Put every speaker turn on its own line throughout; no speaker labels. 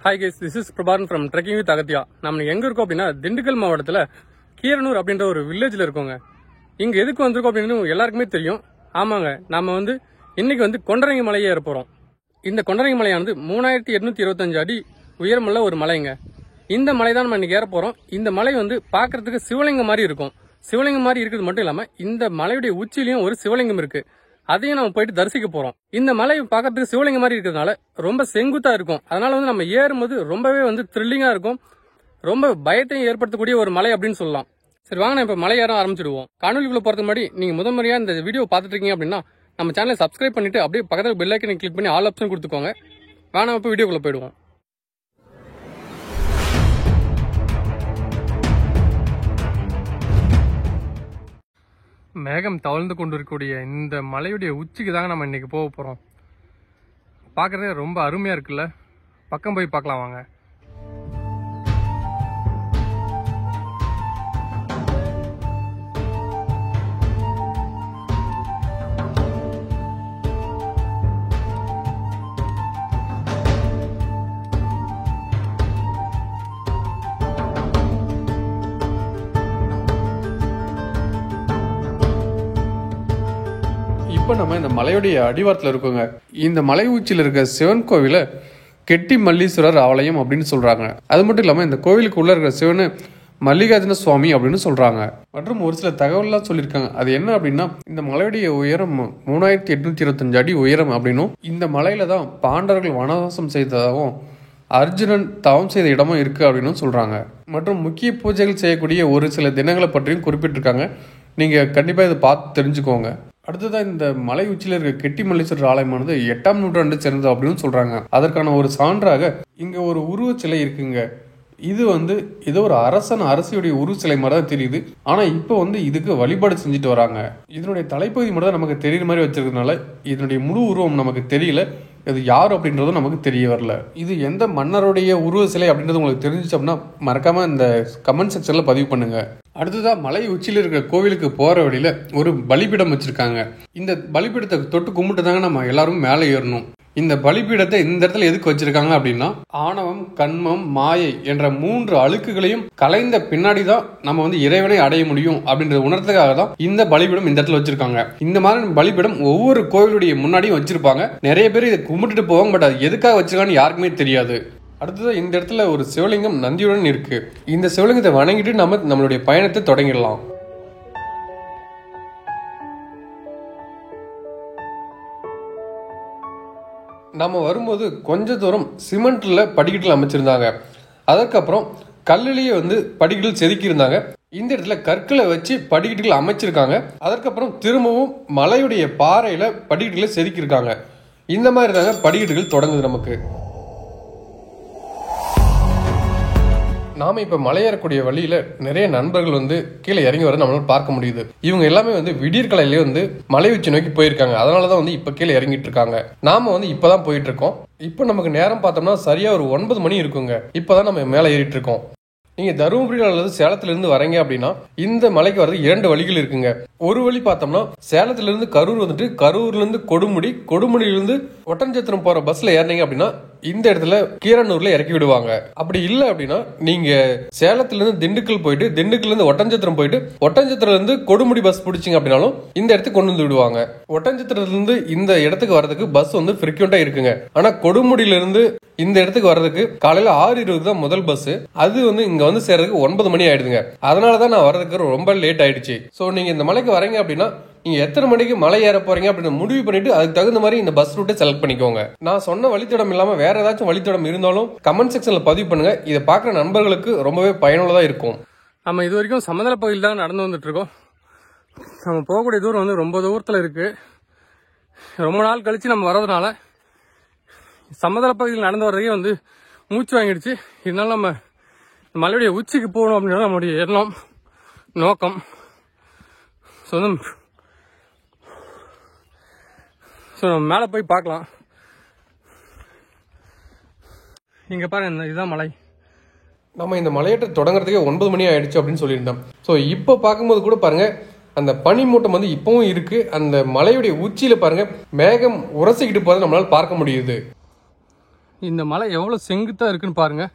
Hi guys, this is Prabaran from trekking with Agathiya. நம்ம எங்க இருக்கோம் அப்படின்னா திண்டுக்கல் மாவட்டத்தில் கீரனூர் அப்படின்ற ஒரு வில்லேஜில் இருக்கோங்க. இங்கே எதுக்கு வந்திருக்கோம் அப்படின்னு எல்லாருக்குமே தெரியும். ஆமாங்க, நம்ம இன்னைக்கு கொண்டரங்கி மலையே ஏற போகிறோம். இந்த கொண்டரங்கி மலையானது 3825 அடி உயரமுள்ள ஒரு மலைங்க. இந்த மலை தான் நம்ம இன்னைக்கு ஏற போகிறோம். இந்த மலை பார்க்கறதுக்கு சிவலிங்கம் மாதிரி இருக்கும். சிவலிங்கம் மாதிரி இருக்கிறது மட்டும் இல்லாமல் இந்த மலையுடைய உச்சிலையும் ஒரு சிவலிங்கம் இருக்கு. அதையும் நம்ம போயிட்டு தரிசிக்க போறோம். இந்த மலை பார்க்கறதுக்கு சிவலிங்கம் மாதிரி இருக்கிறதுனால ரொம்ப செங்குத்தா இருக்கும். அதனால நம்ம ஏறும்போது ரொம்பவே த்ரில்லிங்கா இருக்கும். ரொம்ப பயத்தையும் ஏற்படுத்தக்கூடிய ஒரு மலை அப்படின்னு சொல்லலாம். சரி வாங்க, இப்ப மலை ஏற ஆரம்பிச்சிடுவோம். காணொலிக்குள்ள போறதுக்கு முன்னாடி நீங்க முதன்முறையா இந்த வீடியோ பார்த்துட்டு இருக்கீங்க அப்படின்னா நம்ம சேனலை சப்ஸ்கிரைப் பண்ணிட்டு அப்படியே பக்கத்துல பெல் ஐக்கனை கிளிக் பண்ணி ஆல் ஆப்ஷன் கொடுத்துக்கோங்க. வாங்க இப்ப வீடியோக்குள்ள போயிடுவோம். மேகம் தவழ்ந்து கொண்டிருக்கக்கூடிய இந்த மலையுடைய உச்சிக்கு தாங்க நம்ம இன்னைக்கு போக போறோம். பார்க்கறதே ரொம்ப அருமையா இருக்குல்ல. பக்கம் போய் பார்க்கலாம் வாங்க. இப்போ நம்ம இந்த மலையுடைய அடிவாரத்தில் இருக்கோங்க. இந்த மலை உச்சியில் இருக்க சிவன் கோவிலை கெட்டி மல்லீஸ்வரர் ஆலயம் அப்படின்னு சொல்றாங்க. அது மட்டும் இல்லாமல் இந்த கோவிலுக்கு உள்ள இருக்கிற சிவன் மல்லிகார்ஜுன சுவாமி அப்படின்னு சொல்றாங்க. மற்றும் ஒரு சில தகவல்லாம் சொல்லியிருக்காங்க. அது என்ன அப்படின்னா, இந்த மலையுடைய உயரம் 3825 அடி உயரம் அப்படின்னும், இந்த மலையில தான் பாண்டவர்கள் வனவாசம் செய்ததாகவும் அர்ஜுனன் தவம் செய்த இடமும் இருக்கு அப்படின்னு சொல்றாங்க. மற்றும் முக்கிய பூஜைகள் செய்யக்கூடிய ஒரு சில தினங்களை பற்றியும் குறிப்பிட்டிருக்காங்க. நீங்க கண்டிப்பா இதை பார்த்து தெரிஞ்சுக்கோங்க. அடுத்ததான் இந்த மலை உச்சியில் இருக்க கெட்டி மல்லீஸ்வரர் ஆலயமானது 8ஆம் நூற்றாண்டு சேர்ந்தது அப்படின்னு சொல்றாங்க. அதற்கான ஒரு சான்றாக இங்க ஒரு உருவ சிலை இருக்குங்க. இது ஏதோ ஒரு அரசியுடைய உருவ சிலை மாதிரி தான் தெரியுது. ஆனா இப்போ இதுக்கு வழிபாடு செஞ்சுட்டு வராங்க. இதனுடைய தலைப்பகுதி மட்டும் தான் நமக்கு தெரியுற மாதிரி வச்சிருக்கிறதுனால இதனுடைய முழு உருவம் நமக்கு தெரியல. இது யார் அப்படின்றதும் நமக்கு தெரிய வரல. இது எந்த மன்னருடைய உருவ சிலை அப்படின்றது உங்களுக்கு தெரிஞ்சிச்சு அப்படின்னா மறக்காம இந்த கமெண்ட் செக்ஷன்ல பதிவு பண்ணுங்க. அடுத்ததான் மலை உச்சியில் இருக்கிற கோவிலுக்கு போற வழியில ஒரு பலிபீடம் வச்சிருக்காங்க. இந்த பலிபீடத்தை தொட்டு கும்பிட்டு தாங்க நம்ம எல்லாரும் மேலே ஏறணும். இந்த பலிபீடத்தை இந்த இடத்துல எதுக்கு வச்சிருக்காங்க அப்படின்னா, ஆணவம், கண்மம், மாயை என்ற 3 அழுக்குகளையும் கலைந்த பின்னாடி தான் நம்ம இறைவனை அடைய முடியும் அப்படின்றத உணர்றதுக்காக தான் இந்த பலிபீடம் இந்த இடத்துல வச்சிருக்காங்க. இந்த மாதிரி பலிபீடம் ஒவ்வொரு கோவிலுடைய முன்னாடியும் வச்சிருப்பாங்க. நிறைய பேர் இதை கும்பிட்டுட்டு போவாங்க. பட் அது எதுக்காக வச்சிருக்கான்னு யாருக்குமே தெரியாது. அடுத்ததான் இந்த இடத்துல ஒரு சிவலிங்கம் நந்தியுடன் இருக்கு. இந்த சிவலிங்கத்தை வணங்கிட்டு நம்மளுடைய பயணத்தை தொடங்கிடலாம். நம்ம வரும்போது கொஞ்ச தூரம் சிமெண்ட்ல படிக்கட்டில் அமைச்சிருந்தாங்க. அதுக்கப்புறம் கல்லுலேயே படிக்கட்டில் செதுக்கி இருந்தாங்க. இந்த இடத்துல கற்களை வச்சு படிக்கட்டுகள் அமைச்சிருக்காங்க. அதற்கப்புறம் திரும்பவும் மலையுடைய பாறையில படிக்கட்டுகளை செதுக்கி இருக்காங்க. இந்த மாதிரி தாங்க படிக்கட்டுகள் தொடங்குது நமக்கு. நாம இப்ப மலையேறக்கூடிய வழியில நிறைய நண்பர்கள் கீழே இறங்கி வர நம்மளால பார்க்க முடியுது. இவங்க எல்லாமே விடியற் காலையிலே மலை உச்சி நோக்கி போயிருக்காங்க. அதனாலதான் இப்ப கீழே இறங்கிட்டு இருக்காங்க. நாம இப்பதான் போயிட்டு இருக்கோம். இப்ப நமக்கு நேரம் பார்த்தோம்னா சரியா ஒரு 9 மணி இருக்குங்க. இப்பதான் நம்ம மேலே ஏறிட்டு இருக்கோம். நீங்க தருமபுரி அல்லது சேலத்துல இருந்து வரீங்க அப்படின்னா இந்த மலைக்கு வரது 2 வழிகள் இருக்குங்க. ஒரு வழி பார்த்தோம்னா சேலத்துல இருந்து கரூர் கரூர்ல இருந்து கொடுமுடியில இருந்து ஒட்டன்சத்திரம் போற பஸ்ல ஏறினீங்க அப்படின்னா இந்த இடத்துல கீரனூர்ல இறக்கி விடுவாங்க. அப்படி இல்ல அப்படின்னா நீங்க சேலத்துல இருந்து திண்டுக்கல் போயிட்டு திண்டுக்கல்ல இருந்து ஒட்டன்சத்திரம் போயிட்டு ஒட்டன்சத்திரத்துல இருந்து கொடுமுடி பஸ் பிடிச்சிங்க அப்படின்னாலும் இந்த இடத்துக்கு கொண்டு வந்து விடுவாங்க. ஒட்டன்சத்திரத்துல இருந்து இந்த இடத்துக்கு வர்றதுக்கு பஸ் ஃப்ரீக்வெண்டா இருக்குங்க. ஆனா கொடுமுடியில இருந்து இந்த இடத்துக்கு வர்றதுக்கு காலையில 6:20 தான் முதல் பஸ். அது இங்க சேர்றதுக்கு 9 மணி ஆயிடுதுங்க. அதனாலதான் நான் வர்றதுக்கு ரொம்ப லேட் ஆயிடுச்சு. சோ நீங்க இந்த மலைக்கு வரீங்க அப்படின்னா நீங்க எத்தனை மணிக்கு மலை ஏற போறீங்க அப்படின்னு முடிவு பண்ணிட்டு அதுக்கு தகுந்த மாதிரி இந்த பஸ் ரூட்டை செலக்ட் பண்ணிக்கோங்க. நான் சொன்ன வழித்தடம் இல்லாம வேற ஏதாச்சும் வழித்தடம் இருந்தாலும் கமெண்ட் செக்ஷன்ல பதிவு பண்ணுங்க. இதை பார்க்குற நண்பர்களுக்கு ரொம்பவே பயனுள்ளதா இருக்கும். நம்ம இது வரைக்கும் சமதள பகுதியில் தான் நடந்து வந்துட்டு இருக்கோம். நம்ம போகக்கூடிய தூரம் ரொம்ப தூரத்தில் இருக்கு. ரொம்ப நாள் கழிச்சு நம்ம வர்றதுனால சமதள பகுதியில் நடந்து வர்றதே மூச்சு வாங்கிடுச்சு. இதனால நம்ம மலையுடைய உச்சிக்கு போகணும் அப்படின்னா நம்மளுடைய எண்ணம் நோக்கம். ஸோ நம்ம மேலே போய் பார்க்கலாம். இங்கே பாருங்க, இதுதான் மலை. நம்ம இந்த மலையேற்ற தொடங்குறதுக்கே 9 மணி ஆயிடுச்சு அப்படின்னு சொல்லியிருந்தோம். ஸோ இப்போ பார்க்கும்போது கூட பாருங்க அந்த பனிமூட்டம் இப்பவும் இருக்கு. அந்த மலையுடைய உச்சியில பாருங்க மேகம் உரசிக்கிட்டு போறதை நம்மளால பார்க்க முடியுது. இந்த மலை எவ்வளோ செங்குத்தாக இருக்குன்னு பாருங்கள்.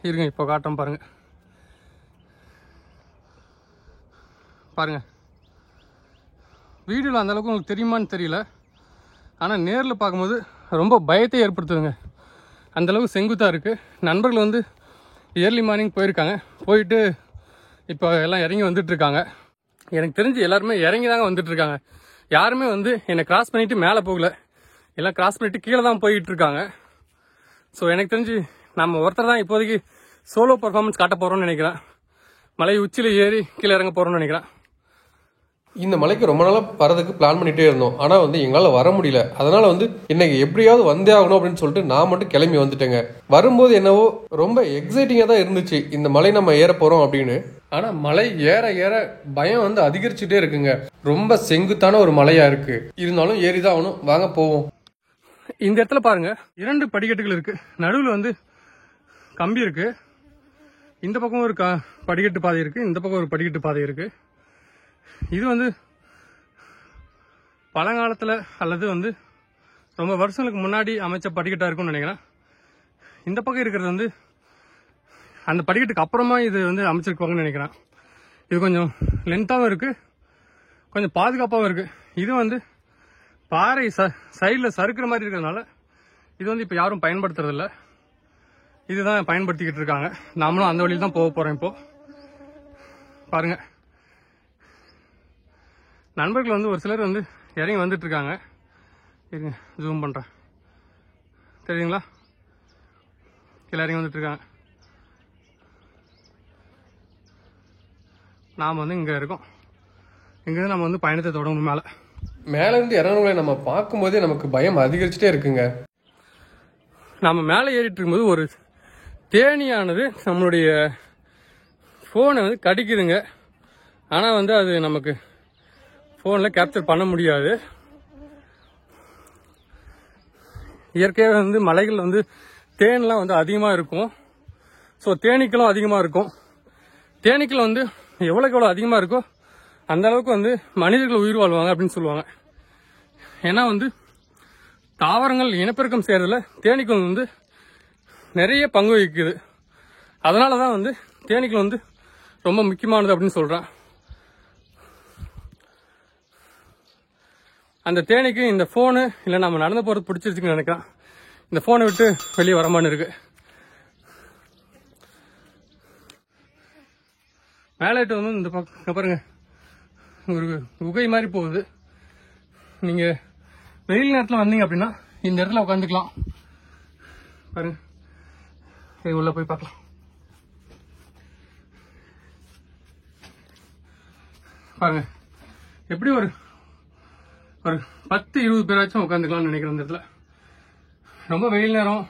இருங்க இப்போ காட்டுறேன் பாருங்கள். பாருங்கள், வீடியோவில் அந்தளவுக்கு உங்களுக்கு தெரியுமான்னு தெரியல, ஆனால் நேரில் பார்க்கும்போது ரொம்ப பயத்தை ஏற்படுத்துதுங்க. அந்தளவுக்கு செங்குத்தாக இருக்குது. நண்பர்கள் வந்து ஏர்லி மார்னிங் போயிருக்காங்க. போயிட்டு இப்போ எல்லாம் இறங்கி வந்துட்டுருக்காங்க. எனக்கு தெரிஞ்சு எல்லாருமே இறங்கி தாங்க வந்துட்டுருக்காங்க. யாருமே வந்து என்னை கிராஸ் பண்ணிவிட்டு மேலே போகல, எல்லாம் கிராஸ் பண்ணிவிட்டு கீழே தான் போயிட்டுருக்காங்க. ஸோ எனக்கு தெரிஞ்சு நம்ம ஒருத்தர் தான் இப்போதைக்கு சோலோ பர்ஃபார்மன்ஸ் காட்ட போகிறோம்னு நினைக்கிறேன். மலை உச்சியில் ஏறி கீழே இறங்க போகிறோம்னு நினைக்கிறேன். இந்த மலைக்கு ரொம்ப நாளாக வரதுக்கு பிளான் பண்ணிகிட்டே இருந்தோம். ஆனால் வந்து எங்களால் வர முடியல. அதனால் வந்து இன்னைக்கு எப்படியாவது வந்தே ஆகணும் அப்படின்னு சொல்லிட்டு நான் மட்டும் கிளம்பி வந்துட்டேங்க. வரும்போது என்னவோ ரொம்ப எக்ஸைட்டிங்காக தான் இருந்துச்சு, இந்த மலை நம்ம ஏற போகிறோம் அப்படின்னு. ஆனால் மலை ஏற ஏற பயம் வந்து அதிகரிச்சுட்டே இருக்குங்க. ரொம்ப செங்குத்தான ஒரு மலையாக இருக்குது. இருந்தாலும் ஏறி தான் ஆகணும். வாங்க போவோம். இந்த இடத்துல பாருங்க, 2 படிக்கட்டுகள் இருக்குது. நடுவில் வந்து கம்பி இருக்குது. இந்த பக்கம் ஒரு படிக்கட்டு பாதை இருக்குது, இந்த பக்கம் ஒரு படிக்கட்டு பாதை இருக்குது. இது வந்து பழங்காலத்தில் அல்லது வந்து ரொம்ப வருஷங்களுக்கு முன்னாடி அமைச்ச படிக்கட்டாக இருக்கும்னு நினைக்கிறேன். இந்த பக்கம் இருக்கிறது வந்து அந்த படிக்கட்டுக்கு அப்புறமா இது வந்து அமைச்சிருக்குவாங்கன்னு நினைக்கிறேன். இது கொஞ்சம் லென்த்தாகவும் இருக்குது, கொஞ்சம் பாதுகாப்பாகவும் இருக்குது. இது வந்து பாறை சைடில் சறுக்கிற மாதிரி இருக்கிறதுனால இது வந்து இப்போ யாரும் பயன்படுத்துறதில்ல. இதுதான் பயன்படுத்திக்கிட்டு இருக்காங்க. நாமளும் அந்த வழியில் தான் போக போகிறோம். இப்போது பாருங்கள், நண்பர்கள் வந்து ஒரு சிலர் வந்து இறங்கி வந்துட்டுருக்காங்க. இருங்க ஜூம் பண்ணுறேன், தெரியுங்களா? கீழே இறங்கி வந்துட்டுருக்காங்க. நாம் வந்து இங்கே இருக்கோம். இங்கேருந்து நம்ம வந்து பயணத்தை தொடங்கணும். மேலேருந்து இறங்குறவங்களை நம்ம பார்க்கும்போதே நமக்கு பயம் அதிகரிச்சுட்டே இருக்குங்க. நம்ம மேலே ஏறிட்டு இருக்கும்போது ஒரு தேனியானது நம்மளுடைய ஃபோனை வந்து கடிக்குதுங்க. ஆனால் வந்து அது நமக்கு ஃபோனில் கேப்சர் பண்ண முடியாது. இயற்கையாக வந்து மலைகள் வந்து தேன்லாம் வந்து அதிகமாக இருக்கும். ஸோ தேனீக்களும் அதிகமாக இருக்கும். தேனீக்கள் வந்து எவ்வளோக்கு எவ்வளோ அதிகமாக இருக்கோ அந்த அளவுக்கு வந்து மனிதர்கள் உயிர் வாழ்வாங்க அப்படின்னு சொல்லுவாங்க. ஏன்னா வந்து தாவரங்கள் இனப்பெருக்கம் செய்கிறதுல தேனீக்கள் வந்து நிறைய பங்கு வகிக்குது. அதனால தான் வந்து தேனீக்கள் வந்து ரொம்ப முக்கியமானது அப்படின்னு சொல்கிறேன். அந்த தேனீக்கு இந்த ஃபோனு இல்லை நம்ம நடந்து போகிறது பிடிச்சிருச்சுன்னு நினைக்கிறேன். இந்த ஃபோனை விட்டு வெளியே வரமான்னு இருக்கு. மேலேட்டு வந்து இந்த பக்கம் பாருங்க, ஒரு குகை மாதிரி போகுது. நீங்கள் வெயில் நேரத்தில் வந்தீங்க அப்படின்னா இந்த இடத்துல உட்காந்துக்கலாம். பாருங்க, உள்ள போய் பார்க்கலாம். பாருங்க, எப்படி ஒரு 10-20 பேராச்சும் உட்காந்துக்கலாம்னு நினைக்கிறேன். இந்த இடத்துல ரொம்ப வெயில் நேரம்,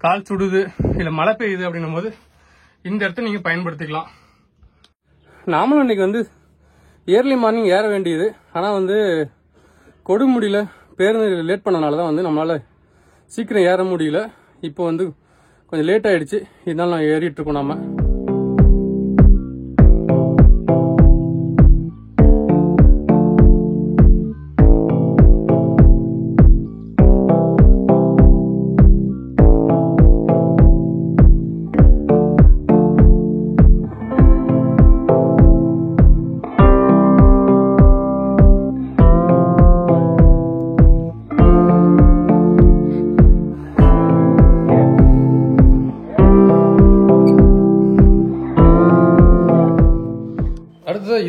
கால் சுடுது, இல்லை மழை பெய்யுது அப்படின்னும் போது இந்த இடத்த நீங்கள் பயன்படுத்திக்கலாம். நாமளும் இன்னைக்கு வந்து ஏர்லி மார்னிங் ஏற வேண்டியது. ஆனால் வந்து கொடுமுடியில் பேருந்து லேட் பண்ணனால தான் வந்து நம்மளால் சீக்கிரம் ஏற முடியல. இப்போ வந்து கொஞ்சம் லேட் ஆகிடுச்சு. இதனால நான் ஏறிட்டு இருக்கோம். நம்ம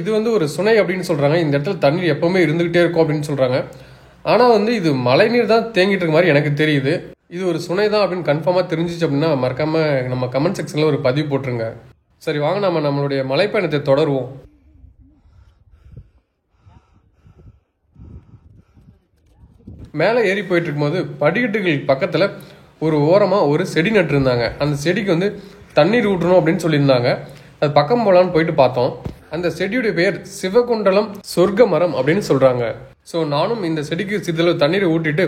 இது வந்து ஒரு சுனை அப்படின்னு சொல்றாங்க. இந்த இடத்துல தண்ணீர் எப்பவுமே இருந்துகிட்டே இருக்கும் அப்படின்னு சொல்றாங்க. ஆனா வந்து இது மழை நீர் தான் தேங்கிட்டு இருக்க மாதிரி எனக்கு தெரியுது. இது ஒரு சுனை தான் அப்படின்னு கன்ஃபார்மா தெரிஞ்சிச்சு அப்படின்னா மறக்காம நம்ம கமெண்ட் செக்ஷன்ல ஒரு பதிவு போட்டுருங்க. சரி, வாங்க நம்ம நம்மளுடைய மலைப்பயணத்தை தொடருவோம். மேலே ஏறி போயிட்டு இருக்கும்போது படிக்கட்டுகள் பக்கத்துல ஒரு ஓரமா ஒரு செடி நட்டு இருந்தாங்க. அந்த செடிக்கு வந்து தண்ணீர் ஊற்றணும் அப்படின்னு சொல்லியிருந்தாங்க. அது பக்கம் போலான்னு போயிட்டு பார்த்தோம். அந்த செடியுடைய பெயர் சிவகுண்டலம் சொர்க்க மரம் அப்படின்னு சொல்றாங்க. ஸோ நானும் இந்த செடிக்கு சிறிதளவு தண்ணீரை ஊட்டிட்டு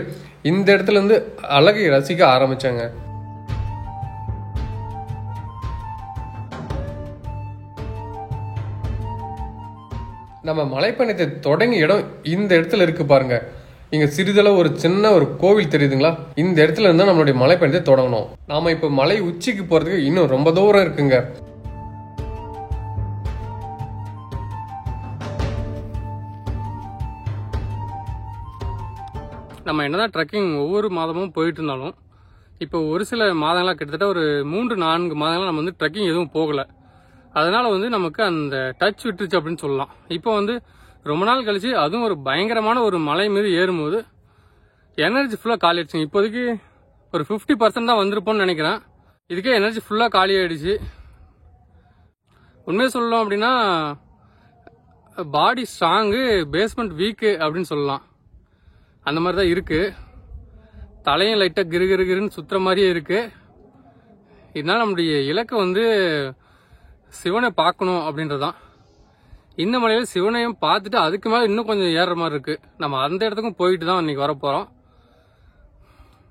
இந்த இடத்துல இருந்து அழகை ரசிக்க ஆரம்பிச்சாங்க. நம்ம மலைப்பயணத்தை தொடங்கிய இடம் இந்த இடத்துல இருக்கு பாருங்க. இங்க சிறிதளவு ஒரு சின்ன ஒரு கோவில் தெரியுதுங்களா? இந்த இடத்துல இருந்தா நம்மளுடைய மலை பயணத்தை தொடங்கணும். நாம இப்ப மலை உச்சிக்கு போறதுக்கு இன்னும் ரொம்ப தூரம் இருக்குங்க. நம்ம என்னதான் ட்ரெக்கிங் ஒவ்வொரு மாதமும் போயிட்டு இருந்தாலும் இப்போ ஒரு சில மாதங்களாக கிட்டத்தட்ட ஒரு 3-4 மாதங்களாக நம்ம வந்து ட்ரெக்கிங் எதுவும் போகலை. அதனால வந்து நமக்கு அந்த டச் விட்டுருச்சு அப்படின்னு சொல்லலாம். இப்போ வந்து ரொம்ப நாள் கழிச்சு அதுவும் ஒரு பயங்கரமான ஒரு மலை மீது ஏறும்போது எனர்ஜி ஃபுல்லாக காலி ஆயிடுச்சுங்க. இப்போதைக்கு ஒரு 50% தான் வந்திருப்போம்னு நினைக்கிறேன். இதுக்கே எனர்ஜி ஃபுல்லாக காலி ஆயிடுச்சு. உண்மையை சொல்லணும் அப்படின்னா பாடி ஸ்ட்ராங்கு, பேஸ்மெண்ட் வீக்கு அப்படின்னு சொல்லலாம். அந்த மாதிரி தான் இருக்கு. தலையும் லைட்டாக கிருகிருன்னு சுற்றுற மாதிரியே இருக்கு. இதனால நம்முடைய இலக்கு வந்து சிவனை பார்க்கணும் அப்படின்றதான். இந்த மலையில் சிவனையும் பார்த்துட்டு அதுக்கு மேலே இன்னும் கொஞ்சம் ஏறுற மாதிரி இருக்கு. நம்ம அந்த இடத்துக்கும் போயிட்டு தான் இன்னைக்கு வரப்போகிறோம்.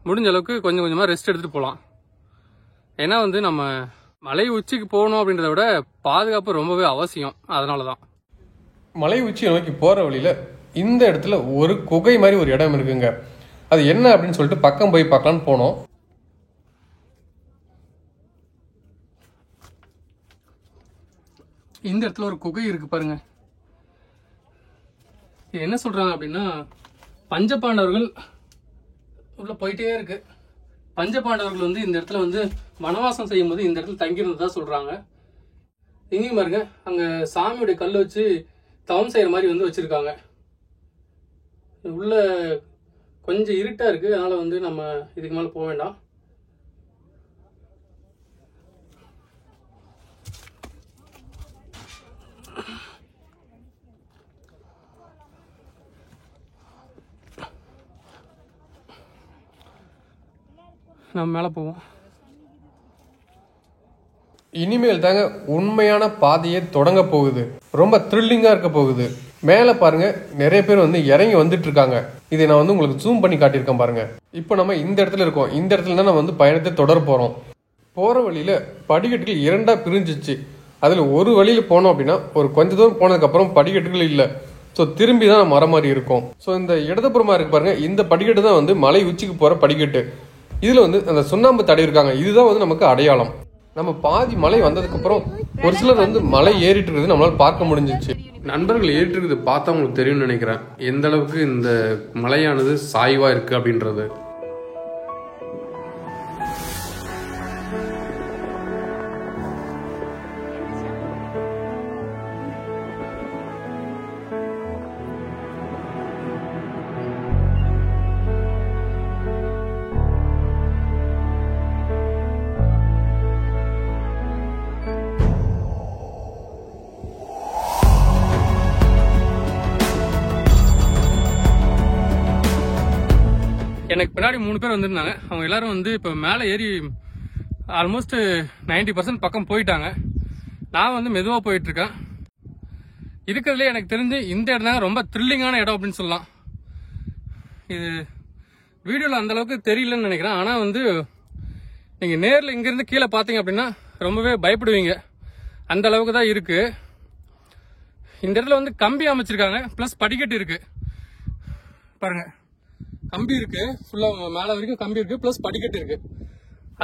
முடிஞ்ச அளவுக்கு கொஞ்சம் கொஞ்சமாக ரெஸ்ட் எடுத்துகிட்டு போகலாம். ஏன்னா வந்து நம்ம மலை உச்சிக்கு போகணும் அப்படின்றத விட பாதுகாப்பு ரொம்பவே அவசியம். அதனால தான் மலை உச்சியை நோக்கி போகிற வழியில் இந்த இடத்துல ஒரு குகை மாதிரி ஒரு இடம் இருக்குங்க. அது என்ன அப்படின்னு சொல்லிட்டு பக்கம் போய் பார்க்கலான்னு போனோம். இந்த இடத்துல ஒரு குகை இருக்கு பாருங்க. இது என்ன சொல்றாங்க அப்படின்னா பஞ்சபாண்டவர்கள் உள்ள போயிட்டே இருக்கு. பஞ்சபாண்டவர்கள் வந்து இந்த இடத்துல வந்து வனவாசம் செய்யும் போது இந்த இடத்துல தங்கியிருந்ததா சொல்றாங்க. இங்கேயும் பாருங்க, அங்க சாமியுடைய கல் வச்சு தவம் செய்யற மாதிரி வந்து வச்சிருக்காங்க. உள்ள கொஞ்சம் இருட்டா இருக்கு, அதனால வந்து நம்ம இதுக்கு மேல போக வேண்டாம். நம்ம மேல போவோம். இனிமேல் தாங்க உண்மையான பாதையை தொடங்க போகுது. ரொம்ப த்ரில்லிங்கா இருக்க போகுது. மேல பாருங்க, நிறைய பேர் வந்து இறங்கி வந்துட்டு இருக்காங்க. இதை நான் வந்து உங்களுக்கு ஜூம் பண்ணி காட்டியிருக்கேன் பாருங்க. இப்போ நம்ம இந்த இடத்துல இருக்கோம். இந்த இடத்துல தான் நம்ம வந்து பயணத்தை தொடர போறோம். போற வழியில படிக்கட்டுகள் 2ஆ பிரிஞ்சிச்சு. அதுல ஒரு வழியில போனோம் அப்படின்னா ஒரு கொஞ்ச தூரம் போனதுக்கு அப்புறம் படிக்கட்டுகள் இல்லை. ஸோ திரும்பி தான் நம்ம வர மாதிரி இருக்கும். ஸோ இந்த இடதுபுறமா இருக்கு பாருங்க, இந்த படிக்கட்டு தான் வந்து மலை உச்சிக்கு போற படிக்கட்டு. இதுல வந்து அந்த சுண்ணாம்பு தடவி இருக்காங்க. இதுதான் வந்து நமக்கு அடையாளம். நம்ம பாதி மலை வந்ததுக்கு அப்புறம் ஒரு சிலர் வந்து மலை ஏறிட்டு இருக்குது நம்மளால பார்க்க முடிஞ்சிச்சு. நண்பர்கள் ஏறிட்டு இருக்குது பார்த்தா உங்களுக்கு தெரியும்னு நினைக்கிறேன் எந்த அளவுக்கு இந்த மலையானது சாய்வா இருக்கு அப்படின்றது. எனக்கு பின்னாடி 3 பேர் வந்திருந்தாங்க. அவங்க எல்லாரும் வந்து இப்போ மேலே ஏறி ஆல்மோஸ்ட் 90% பக்கம் போயிட்டாங்க. நான் வந்து மெதுவாக போயிட்டு இருக்கேன். இருக்கிறதுலே எனக்கு தெரிஞ்சு இந்த இடம் தான் ரொம்ப த்ரில்லிங்கான இடம் அப்படின்னு சொல்லலாம். இது வீடியோவில் அந்த அளவுக்கு தெரியலன்னு நினைக்கிறேன். ஆனால் வந்து நீங்கள் நேரில் இங்கேருந்து கீழே பார்த்தீங்க அப்படின்னா ரொம்பவே பயப்படுவீங்க. அந்த அளவுக்கு தான் இருக்கு. இந்த இடத்துல வந்து கம்பி அமைச்சிருக்காங்க, ப்ளஸ் படிக்கட்டு இருக்கு பாருங்க. கம்பி இருக்கு, ஃபுல்லா மேல வரைக்கும் கம்பி இருக்கு, பிளஸ் படிக்கட்டு இருக்கு.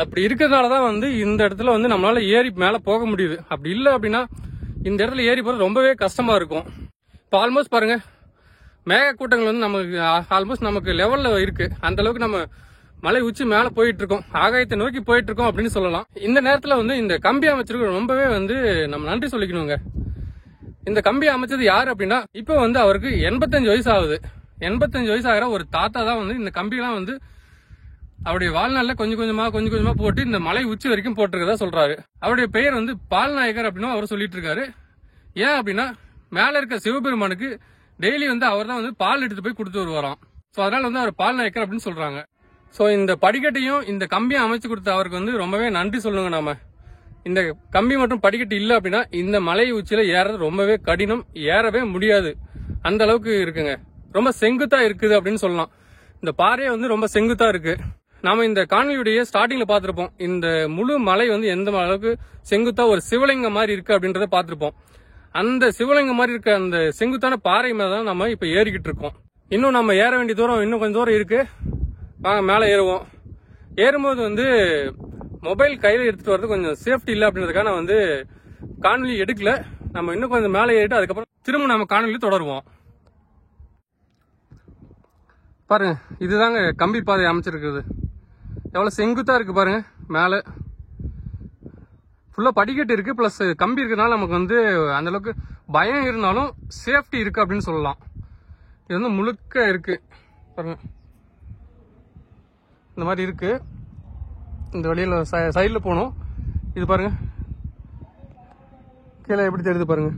அப்படி இருக்கிறதுனாலதான் வந்து இந்த இடத்துல வந்து நம்மளால ஏறி மேல போக முடியுது. அப்படி இல்லை அப்படின்னா இந்த இடத்துல ஏறி போறது ரொம்பவே கஷ்டமா இருக்கும். இப்போ ஆல்மோஸ்ட் பாருங்க, மேக கூட்டங்கள் வந்து நமக்கு ஆல்மோஸ்ட் நமக்கு லெவல்ல இருக்கு. அந்த அளவுக்கு நம்ம மலை உச்சி மேல போயிட்டு இருக்கோம், ஆகாயத்தை நோக்கி போயிட்டு இருக்கோம் அப்படின்னு சொல்லலாம். இந்த நேரத்துல வந்து இந்த கம்பி அமைச்சிருக்கு ரொம்பவே வந்து நம்ம நன்றி சொல்லிக்கணுங்க. இந்த கம்பி அமைச்சது யாரு அப்படின்னா இப்போ வந்து அவருக்கு 85 வயசு ஆகுது. 85 வயசு ஆகிற ஒரு தாத்தா தான் வந்து இந்த கம்பியெல்லாம் வந்து அவருடைய வாழ்நாளில் கொஞ்சம் கொஞ்சமா போட்டு இந்த மலை உச்சி வரைக்கும் போட்டிருக்கதா சொல்றாரு. அவருடைய பெயர் வந்து பால்நாயகர் அப்படின்னு அவர் சொல்லிட்டு இருக்காரு. ஏன் அப்படின்னா மேல இருக்க சிவபெருமானுக்கு டெய்லி வந்து அவர் தான் வந்து பால் எடுத்து போய் கொடுத்து வருவாராம். ஸோ அதனால வந்து அவர் பால்நாயக்கர் அப்படின்னு சொல்றாங்க. ஸோ இந்த படிக்கட்டையும் இந்த கம்பியும் அமைச்சு கொடுத்த அவருக்கு வந்து ரொம்பவே நன்றி சொல்லுங்க. நாம இந்த கம்பி மற்றும் படிக்கட்டு இல்லை அப்படின்னா இந்த மலை உச்சியில ஏறது ரொம்பவே கடினம், ஏறவே முடியாது. அந்த அளவுக்கு இருக்குங்க. ரொம்ப செங்குத்தா இருக்குது அப்படின்னு சொல்லலாம். இந்த பாறையே வந்து ரொம்ப செங்குத்தா இருக்கு. நாம இந்த காணொலியுடைய ஸ்டார்டிங்ல பாத்திருப்போம் இந்த முழு மலை வந்து எந்த அளவுக்கு செங்குத்தா ஒரு சிவலிங்கம் மாதிரி இருக்கு அப்படின்றத பாத்திருப்போம். அந்த சிவலிங்கம் மாதிரி இருக்க அந்த செங்குத்தான பாறை மேலதான் நம்ம இப்ப ஏறிக்கிட்டு இருக்கோம்.
இன்னும் நம்ம ஏற வேண்டிய தூரம் இன்னும் கொஞ்சம் தூரம் இருக்கு. வாங்க மேலே ஏறுவோம். ஏறும்போது வந்து மொபைல் கையில் எடுத்துட்டு வரது கொஞ்சம் சேஃப்டி இல்லை அப்படின்றதுக்காக நான் வந்து காணொலி எடுக்கல. நம்ம இன்னும் கொஞ்சம் மேலே ஏறிட்டு அதுக்கப்புறம் திரும்ப நம்ம காணொலி தொடருவோம். பாருங்க, இதுதாங்க கம்பி பாதை அமைச்சிருக்குது. எவ்வளவு செங்குத்தா இருக்கு பாருங்க. மேலே ஃபுல்லா படிக்கட்டு இருக்கு, பிளஸ் கம்பி இருக்கிறதுனால நமக்கு வந்து அந்த அளவுக்கு பயம் இருந்தாலும் சேஃப்டி இருக்கு அப்படின்னு சொல்லலாம். இது வந்து முழுக்க இருக்கு பாருங்க, இந்த மாதிரி இருக்கு. இந்த வழியில சைட்ல போகணும். இது பாருங்க கீழே எப்படி தெரியுது பாருங்க.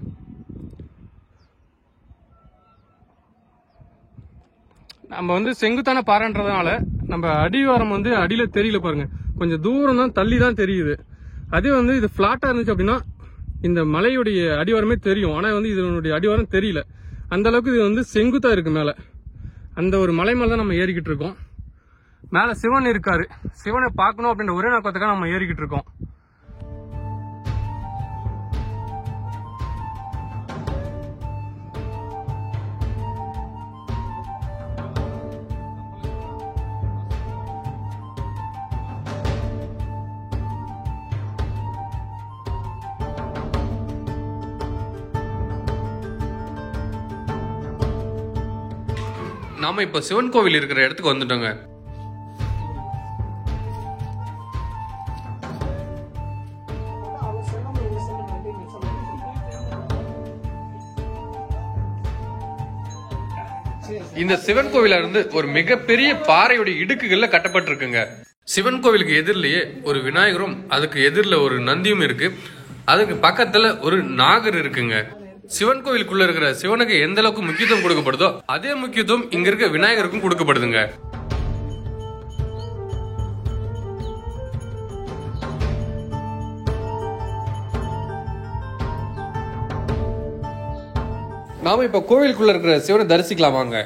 நம்ம வந்து செங்குத்தான பாறைன்றதுனால நம்ம அடிவாரம் வந்து அடியில தெரியல பாருங்க, கொஞ்சம் தூரம் தான் தள்ளி தான் தெரியுது. அதே வந்து இது பிளாட்டா இருந்துச்சு அப்படின்னா இந்த மலையுடைய அடிவாரமே தெரியும். ஆனா வந்து இதனுடைய அடிவாரம் தெரியல. அந்த அளவுக்கு இது வந்து செங்குத்தா இருக்கு. மேல அந்த ஒரு மலை மேல தான் நம்ம ஏறிக்கிட்டு இருக்கோம். மேல சிவன் இருக்காரு. சிவனை பார்க்கணும் அப்படின்ற ஒரே நோக்கத்துக்காக நம்ம ஏறிக்கிட்டு இருக்கோம்.
நாம இப்ப சிவன் கோவில் இருக்கிற இடத்துக்கு வந்துட்டோங்க. இந்த சிவன் கோவில இருந்து ஒரு மிகப்பெரிய பாறையுடைய இடுக்குகள்ல கட்டப்பட்டிருக்குங்க. சிவன் கோவிலுக்கு எதிரிலேயே ஒரு விநாயகரும் அதுக்கு எதிரில ஒரு நந்தியும் இருக்கு. அதுக்கு பக்கத்துல ஒரு நாகர் இருக்குங்க. சிவன் கோவிலுக்குள்ள இருக்கிற சிவனுக்கு எந்த அளவுக்கு முக்கியத்துவம் கொடுக்கப்படுதோ அதே முக்கியத்துவம் இங்க இருக்க விநாயகருக்கும் கொடுக்கப்படுதுங்க. நாம இப்ப கோவிலுக்குள்ள இருக்கிற சிவனை தரிசிக்கலாம் வாங்க.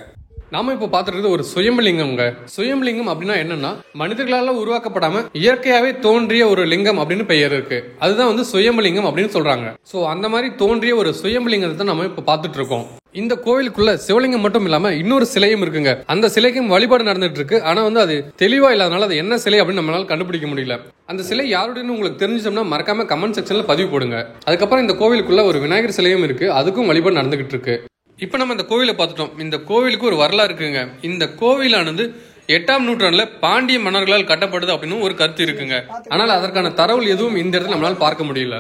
நாம இப்ப பாத்துருக்கிறது ஒரு சுயம்பலிங்கம்ங்க. சுயம்பலிங்கம் அப்படின்னா என்னன்னா, மனிதர்களால உருவாக்கப்படாம இயற்கையாவே தோன்றிய ஒரு லிங்கம் அப்படின்னு பெயர் இருக்கு. அதுதான் வந்து சுயம்பலிங்கம் அப்படின்னு சொல்றாங்க. சோ அந்த மாதிரி தோன்றிய ஒரு சுயம்பலிங்கத்தை தான் நம்ம இப்ப பாத்துட்டு இருக்கோம். இந்த கோவிலுக்குள்ள சிவலிங்கம் மட்டும் இல்லாம இன்னொரு சிலையும் இருக்குங்க. அந்த சிலைக்கும் வழிபாடு நடந்துட்டு இருக்கு. ஆனா வந்து அது தெளிவா இல்லாதனால அது என்ன சிலை அப்படின்னு நம்மளால கண்டுபிடிக்க முடியல. அந்த சிலை யாருடையன்னு உங்களுக்கு தெரிஞ்சிச்சோம்னா மறக்காம கமெண்ட் செக்ஷன்ல பதிவு போடுங்க. அதுக்கப்புறம் இந்த கோவிலுக்குள்ள ஒரு விநாயகர் சிலையும் இருக்கு. அதுக்கும் வழிபாடு நடந்துகிட்டு இருக்கு. இப்ப நம்ம இந்த கோவிலை பார்த்துட்டோம். இந்த கோவிலுக்கு ஒரு வரலாறு இருக்குங்க. இந்த கோவிலானது 8ஆம் நூற்றாண்டுல பாண்டிய மன்னர்களால் கட்டப்படுது அப்படின்னு ஒரு கருத்து இருக்குங்க. ஆனால் அதற்கான தரவுகள் எதுவும் இந்த இடத்துல நம்மளால பார்க்க முடியல.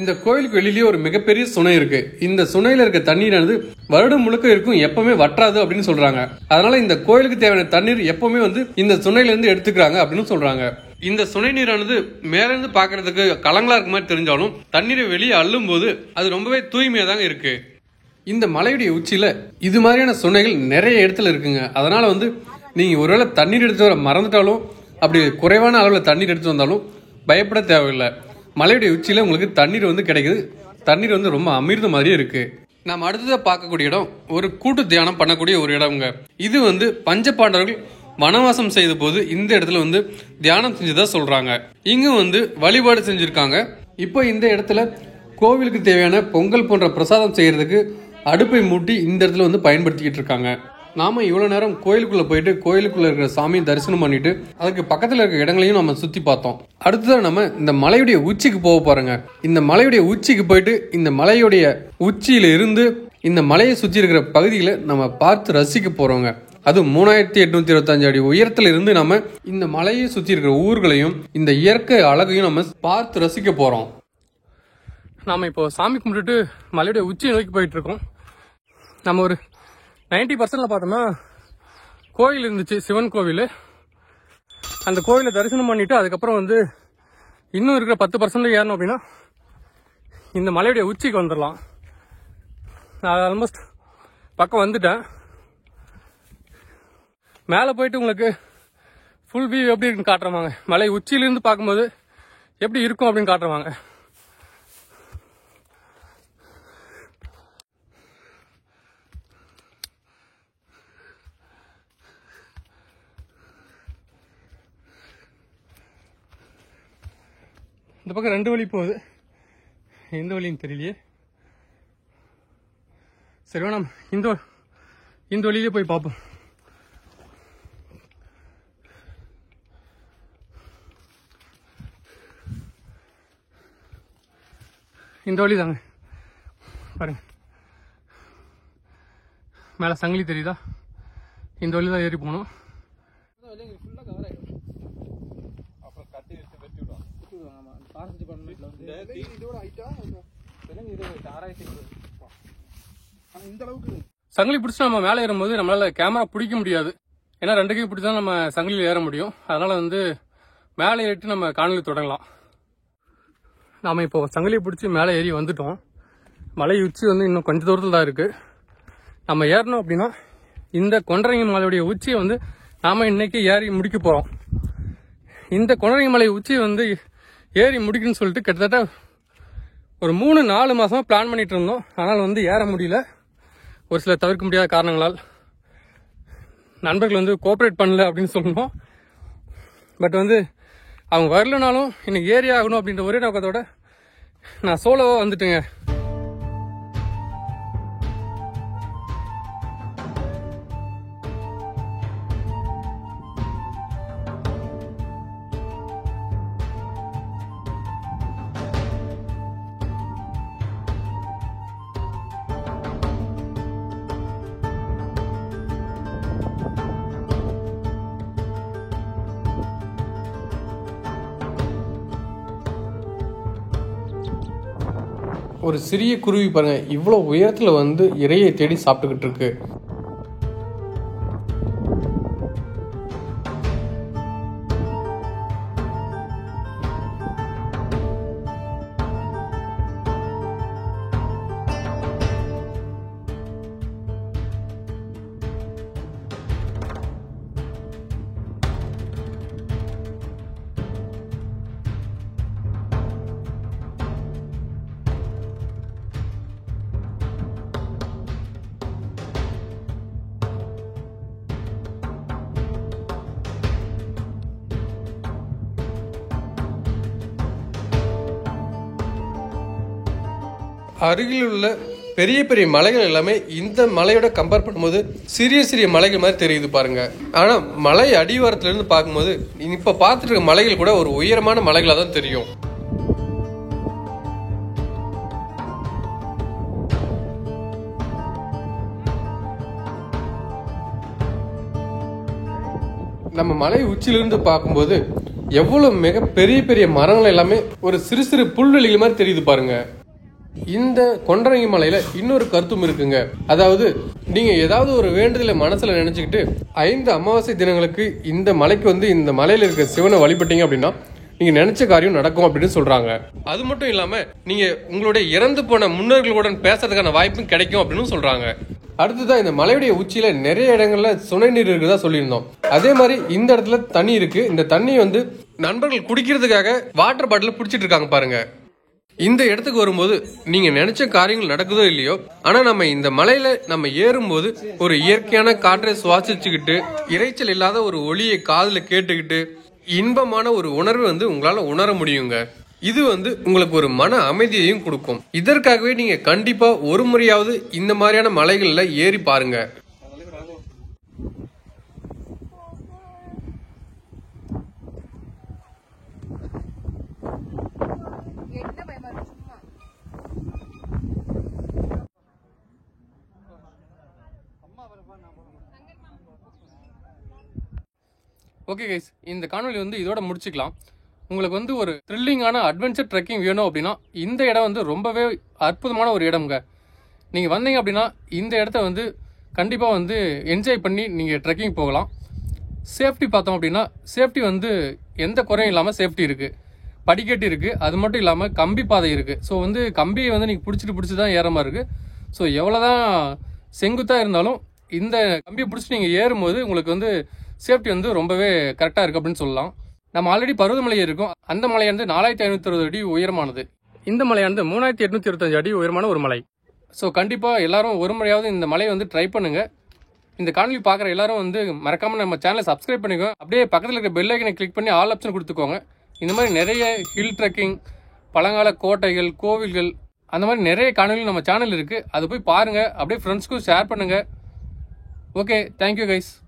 இந்த கோயிலுக்கு வெளியிலேயே ஒரு மிகப்பெரிய சுனை இருக்கு. இந்த சுனையில இருக்க தண்ணீரானது வருடம் முழுக்க இருக்கும், எப்பவுமே வற்றாது அப்படின்னு சொல்றாங்க. அதனால இந்த கோயிலுக்கு தேவையான தண்ணீர் எப்பவுமே வந்து இந்த சுனையில இருந்து எடுத்துக்கிறாங்க அப்படின்னு சொல்றாங்க. இந்த சுனை நீரானது மேல இருந்து பாக்குறதுக்கு கலங்களா இருக்க மாதிரி தெரிஞ்சாலும் தண்ணீரை வெளியே அள்ளும் போது அது ரொம்பவே தூய்மையா தாங்க இருக்கு. இந்த மலையுடைய உச்சியில இது மாதிரியான சுனைகள் நிறைய இடத்துல இருக்குங்க. அதனால வந்து நீங்க ஒருவேளை தண்ணீர் எடுத்து வர மறந்துட்டாலும், அப்படி குறைவான அளவில் தண்ணீர் எடுத்து வந்தாலும் பயப்பட தேவையில்லை. மலையுடைய உச்சியில உங்களுக்கு தண்ணீர் வந்து கிடைக்குது. தண்ணீர் வந்து ரொம்ப அமிர்த மாதிரியே இருக்கு. நாம் அடுத்ததாக பார்க்கக்கூடிய இடம் ஒரு கூட்டு தியானம் பண்ணக்கூடிய ஒரு இடம்ங்க. இது வந்து பஞ்ச பாண்டவர்கள் வனவாசம் செய்த போது இந்த இடத்துல வந்து தியானம் செஞ்சதா சொல்றாங்க. இங்க வந்து வழிபாடு செஞ்சிருக்காங்க. இப்போ இந்த இடத்துல கோவிலுக்கு தேவையான பொங்கல் போன்ற பிரசாதம் செய்யறதுக்கு அடுப்பை மூட்டி இந்த இடத்துல வந்து பயன்படுத்திக்கிட்டு இருக்காங்க. நாம இவ்வளவு நேரம் கோயிலுக்குள்ள போயிட்டு கோயிலுக்குள்ள இருக்கிற சாமியை தரிசனம் பண்ணிட்டு அதுக்கு பக்கத்துல இருக்க இடங்களையும் நம்ம சுத்தி பார்த்தோம். அடுத்ததான் நம்ம இந்த மலையுடைய உச்சிக்கு போக போறோங்க. இந்த மலையுடைய உச்சிக்கு போயிட்டு இந்த மலையுடைய உச்சியில இருந்து இந்த மலையை சுற்றி இருக்கிற பகுதிகளை நம்ம பார்த்து ரசிக்க போறோங்க. அது 3825 அடி உயரத்துல இருந்து நம்ம இந்த மலையை சுற்றி இருக்கிற ஊர்களையும் இந்த இயற்கை அழகையும் நம்ம பார்த்து ரசிக்க போறோம்.
நாம இப்போ சாமி கும்பிட்டுட்டு மலையுடைய உச்சியை நோக்கி போயிட்டு இருக்கோம். நம்ம ஒரு 90% பார்த்தோம்னா கோயில் இருந்துச்சு, சிவன் கோவில். அந்த கோயிலை தரிசனம் பண்ணிட்டு அதுக்கப்புறம் வந்து இன்னும் இருக்கிற 10% ஏறணும் அப்படின்னா இந்த மலையுடைய உச்சிக்கு வந்துடலாம். நான் ஆல்மோஸ்ட் பக்கம் வந்துட்டேன். மேலே போயிட்டு உங்களுக்கு ஃபுல் வியூ எப்படி இருக்குன்னு காட்டுறவாங்க. மலை உச்சியிலிருந்து பார்க்கும்போது எப்படி இருக்கும் அப்படின்னு காட்டுறவாங்க. இந்த பக்கம் 2 வழி போகுது, எந்த வழின்னு தெரியலையே. சரி வேணாம், இந்த வழியிலே போய் பார்ப்போம். இந்த வழி தாங்க பாருங்க, மேலே சங்கிலி தெரியுதா? இந்த வழி தான் ஏறி போகணும். சங்கிலி பிடிச்சி நம்ம மேலே ஏறும்போது நம்மளால கேமரா பிடிக்க முடியாது. ஏன்னா 2 கை பிடிச்சி தான் நம்ம சங்கிலியில் ஏற முடியும். அதனால வந்து மேலே ஏறிட்டு நம்ம காணொலி தொடங்கலாம். நாம இப்போ சங்கிலியை பிடிச்சி மேலே ஏறி வந்துட்டோம். மலை உச்சி வந்து இன்னும் கொஞ்சம் தூரத்தில் தான் இருக்கு. நம்ம ஏறணும் அப்படின்னா இந்த கொண்டரங்கி மலையுடைய உச்சியை வந்து நாம இன்னைக்கு ஏறி முடிக்க போறோம். இந்த கொண்டரங்கி மலை உச்சியை வந்து ஏறி முடிக்கணும்னு சொல்லிட்டு கிட்டத்தட்ட ஒரு 3-4 மாசமா பிளான் பண்ணிட்டு இருந்தோம். ஆனால் வந்து ஏற முடியல. ஒரு சில தவிர்க்க முடியாத காரணங்களால் நண்பர்கள் வந்து கோஆப்ரேட் பண்ணல அப்படின்னு சொல்லணும். பட் வந்து அவங்க வரலனாலும் இன்னைக்கு ஏறி ஆகணும் அப்படின்ற ஒரே நோக்கத்தோட நான் சோலோவா வந்துட்டேங்க.
ஒரு சிறிய குருவி பாருங்க, இவ்வளோ உயரத்தில் வந்து இரையை தேடி சாப்பிட்டுக்கிட்டு இருக்கு. அருகில் உள்ள பெரிய பெரிய மலைகள் எல்லாமே இந்த மலையோட கம்பேர் பண்ணும்போது சிறிய சிறிய மலைகள் மாதிரி தெரியுது பாருங்க. ஆனா மலை அடிவாரத்துல இருந்து பார்க்கும்போது இப்ப பார்த்துட்டு இருக்க மலைகள் கூட ஒரு உயரமான மலைகளா தான் தெரியும். நம்ம மலை உச்சிலிருந்து பார்க்கும்போது எவ்வளவு மிக பெரிய பெரிய மரங்கள் எல்லாமே ஒரு சிறு சிறு புல்வெளிகள் மாதிரி தெரியுது பாருங்க. இந்த கொண்டரங்கி மலையில இன்னொரு கருத்தும் இருக்குங்க. அதாவது நீங்க ஏதாவது ஒரு வேண்டுதலை மனசுல நினைச்சுக்கிட்டு 5 அமாவாசை தினங்களுக்கு இந்த மலைக்கு வந்து இந்த மலையில இருக்க சிவனை வழிபட்டீங்க அப்படின்னா நீங்க நினைச்ச காரியம் நடக்கும் அப்படின்னு சொல்றாங்க. அது மட்டும் இல்லாம நீங்க உங்களுடைய இறந்து போன முன்னோர்களுடன் பேசுறதுக்கான வாய்ப்பும் கிடைக்கும் அப்படின்னு சொல்றாங்க. அடுத்ததான் இந்த மலையுடைய உச்சியில நிறைய இடங்கள்ல சுனை நீர் இருக்குதா சொல்லியிருந்தோம். அதே மாதிரி இந்த இடத்துல தண்ணி இருக்கு. இந்த தண்ணி வந்து நண்பர்கள் குடிக்கிறதுக்காக வாட்டர் பாட்டில் பிடிச்சிட்டு இருக்காங்க பாருங்க. இந்த இடத்துக்கு வரும்போது நீங்க நினைச்ச காரியங்கள் நடக்குதோ இல்லையோ, ஆனா நம்ம இந்த மலையில நம்ம ஏறும்போது ஒரு இயற்கையான காற்றை சுவாசிச்சுக்கிட்டு இறைச்சல் இல்லாத ஒரு ஒளியை காதுல கேட்டுக்கிட்டு இன்பமான ஒரு உணர்வு வந்து உங்களால உணர முடியுங்க. இது வந்து உங்களுக்கு ஒரு மன அமைதியையும் கொடுக்கும். இதற்காகவே நீங்க கண்டிப்பா ஒரு முறையாவது இந்த மாதிரியான மலைகள்ல ஏறி பாருங்க.
ஓகே கைஸ், இந்த காணொலி வந்து இதோட முடிச்சுக்கலாம். உங்களுக்கு வந்து ஒரு த்ரில்லிங்கான அட்வென்ச்சர் ட்ரெக்கிங் வேணும் அப்படின்னா இந்த இடம் வந்து ரொம்பவே அற்புதமான ஒரு இடம்ங்க. நீங்கள் வந்தீங்க அப்படின்னா இந்த இடத்த வந்து கண்டிப்பாக வந்து என்ஜாய் பண்ணி நீங்கள் ட்ரெக்கிங் போகலாம். சேஃப்டி பார்த்தோம் அப்படின்னா சேஃப்டி வந்து எந்த குறையும் இல்லாமல் சேஃப்டி இருக்குது. படிக்கட்டு இருக்குது, அது மட்டும் இல்லாமல் கம்பி பாதை இருக்குது. ஸோ வந்து கம்பியை வந்து நீங்கள் பிடிச்சி தான் ஏற மாதிரி இருக்குது. ஸோ எவ்வளோ தான் செங்குத்தாக இருந்தாலும் இந்த கம்பியை பிடிச்சி நீங்கள் ஏறும்போது உங்களுக்கு வந்து சேஃப்டி வந்து ரொம்பவே கரெக்டாக இருக்குது அப்படின்னு சொல்லலாம். நம்ம ஆல்ரெடி பருவதமலை இருக்கும். அந்த மலையானது 4560 அடி உயரமானது. இந்த மலையானது 3825 அடி உயரமான ஒரு மலை. ஸோ கண்டிப்பாக எல்லாரும் ஒரு முறையாவது இந்த மலையை வந்து ட்ரை பண்ணுங்கள். இந்த காணொலி பார்க்குற எல்லாரும் வந்து மறக்காமல் நம்ம சேனலை சப்ஸ்கிரைப் பண்ணிக்கோங்க. அப்படியே பக்கத்தில் இருக்க பெல் ஐக்கனை கிளிக் பண்ணி ஆல் ஆப்ஷன் கொடுத்துக்கோங்க. இந்த மாதிரி நிறைய ஹில் ட்ரெக்கிங், பழங்கால கோட்டைகள், கோவில்கள், அந்த மாதிரி நிறைய காணொலி நம்ம சேனல் இருக்குது. அது போய் பாருங்கள். அப்படியே ஃப்ரெண்ட்ஸ்க்கும் ஷேர் பண்ணுங்கள். Okay, thank you guys.